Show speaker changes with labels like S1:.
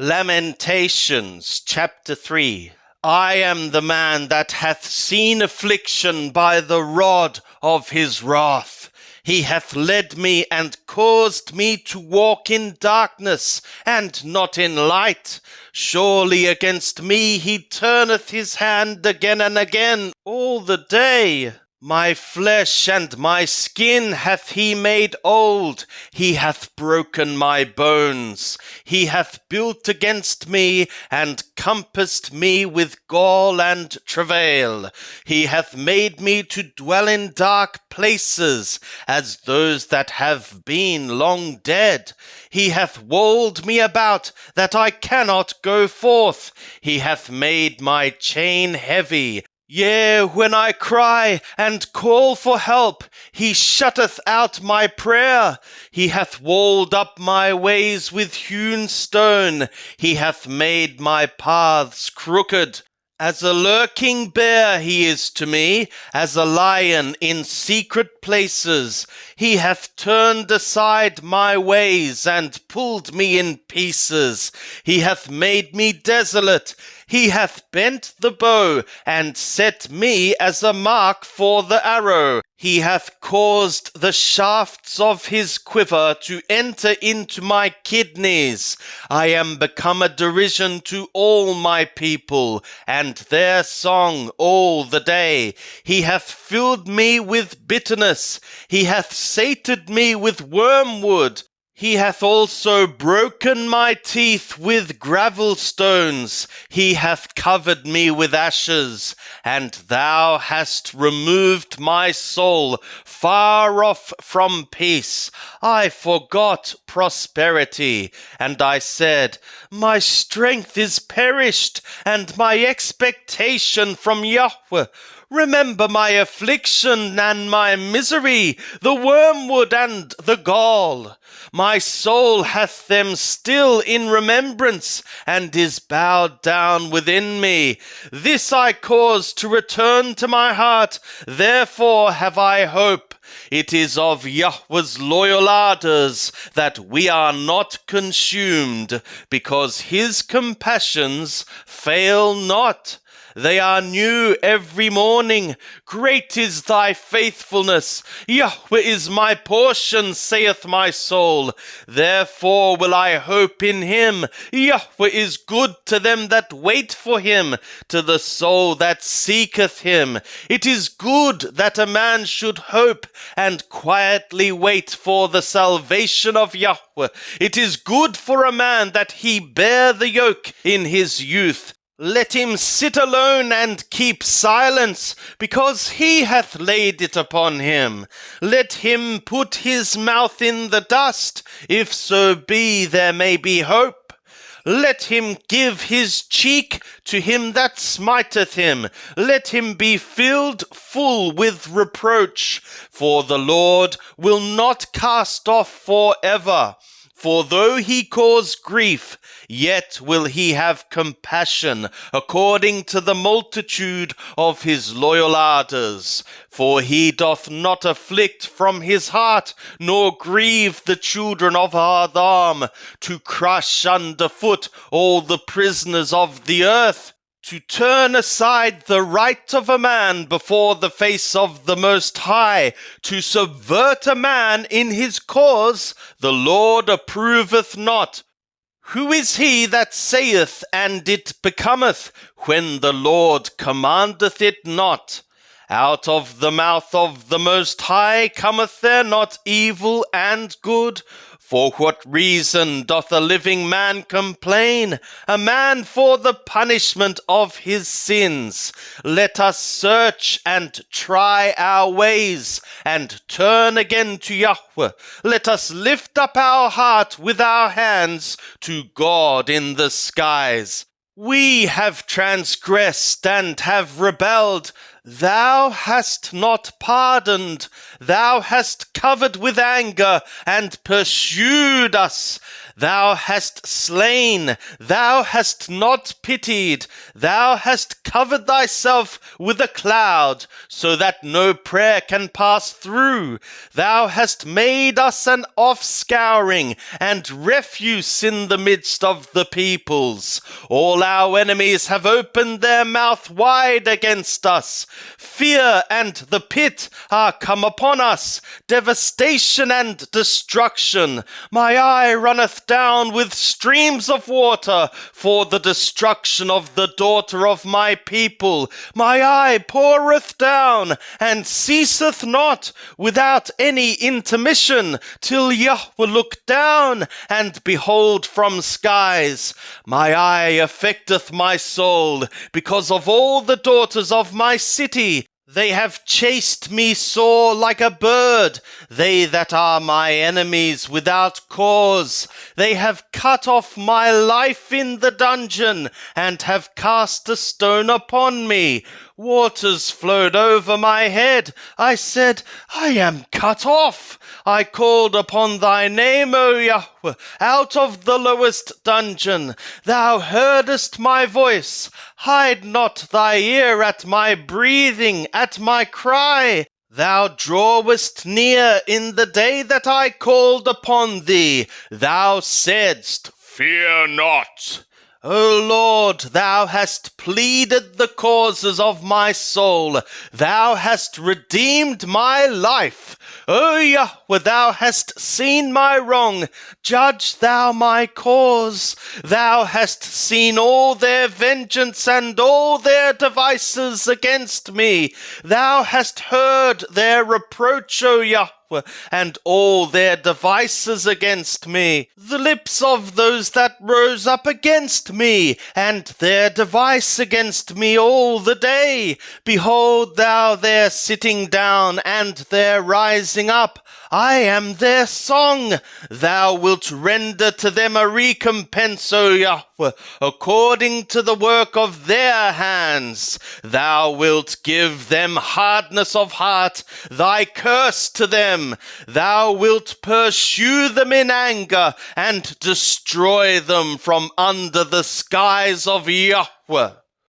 S1: Lamentations, chapter 3. I am the man that hath seen affliction by the rod of his wrath. He hath led me and caused me to walk in darkness and not in light. Surely against me he turneth his hand again and again all the day. My flesh and my skin hath he made old. He hath broken my bones. He hath built against me and compassed me with gall and travail. He hath made me to dwell in dark places, as those that have been long dead. He hath walled me about, that I cannot go forth. He hath made my chain heavy. Yea, when I cry and call for help, he shutteth out my prayer. He hath walled up my ways with hewn stone. He hath made my paths crooked. As a lurking bear he is to me, as a lion in secret places. He hath turned aside my ways and pulled me in pieces. He hath made me desolate. He hath bent the bow and set me as a mark for the arrow. He hath caused the shafts of his quiver to enter into my kidneys. I am become a derision to all my people, and their song all the day. He hath filled me with bitterness. He hath sated me with wormwood. He hath also broken my teeth with gravel stones. He hath covered me with ashes, and thou hast removed my soul far off from peace. I forgot prosperity, and I said, my strength is perished, and my expectation from Yahweh. Remember my affliction and my misery, the wormwood and the gall. My soul hath them still in remembrance, and is bowed down within me. This I cause to return to my heart, therefore have I hope. It is of Yahweh's loyal ardors that we are not consumed, because his compassions fail not. They are new every morning. Great is thy faithfulness. Yahweh is my portion, saith my soul. Therefore will I hope in him. Yahweh is good to them that wait for him, to the soul that seeketh him. It is good that a man should hope and quietly wait for the salvation of Yahweh. It is good for a man that he bear the yoke in his youth. Let him sit alone and keep silence, because he hath laid it upon him. Let him put his mouth in the dust, if so be there may be hope. Let him give his cheek to him that smiteth him. Let him be filled full with reproach. For the Lord will not cast off forever. For though he cause grief, yet will he have compassion, according to the multitude of his loyal ardors. For he doth not afflict from his heart, nor grieve the children of Adam, to crush under foot all the prisoners of the earth, to turn aside the right of a man before the face of the Most High, to subvert a man in his cause, the Lord approveth not. Who is he that saith, and it becometh, when the Lord commandeth it not? Out of the mouth of the Most High cometh there not evil and good? For what reason doth a living man complain, a man for the punishment of his sins? Let us search and try our ways, and turn again to Yahweh. Let us lift up our heart with our hands to God in the skies. We have transgressed and have rebelled. Thou hast not pardoned, thou hast covered with anger and pursued us. Thou hast slain, thou hast not pitied, thou hast covered thyself with a cloud, so that no prayer can pass through. Thou hast made us an offscouring and refuse in the midst of the peoples. All our enemies have opened their mouth wide against us. Fear and the pit are come upon us, devastation and destruction. My eye runneth down with streams of water for the destruction of the daughter of my people. My eye poureth down and ceaseth not without any intermission, till Yahweh look down and behold from skies. My eye affecteth my soul because of all the daughters of my city. They have chased me sore like a bird, they that are my enemies without cause. They have cut off my life in the dungeon, and have cast a stone upon me. Waters flowed over my head. I said, I am cut off. I called upon thy name, O Yahweh, out of the lowest dungeon. Thou heardest my voice. Hide not thy ear at my breathing, at my cry. Thou drawest near in the day that I called upon thee. Thou saidst, Fear not. O Lord, thou hast pleaded the causes of my soul. Thou hast redeemed my life. O Yahweh, thou hast seen my wrong. Judge thou my cause. Thou hast seen all their vengeance and all their devices against me. Thou hast heard their reproach, O Yahweh, and all their devices against me, the lips of those that rose up against me, and their device against me all the day. Behold thou their sitting down and their rising up. I am their song. Thou wilt render to them a recompense, O Yahweh, according to the work of their hands. Thou wilt give them hardness of heart, thy curse to them. Thou wilt pursue them in anger and destroy them from under the skies of Yahweh.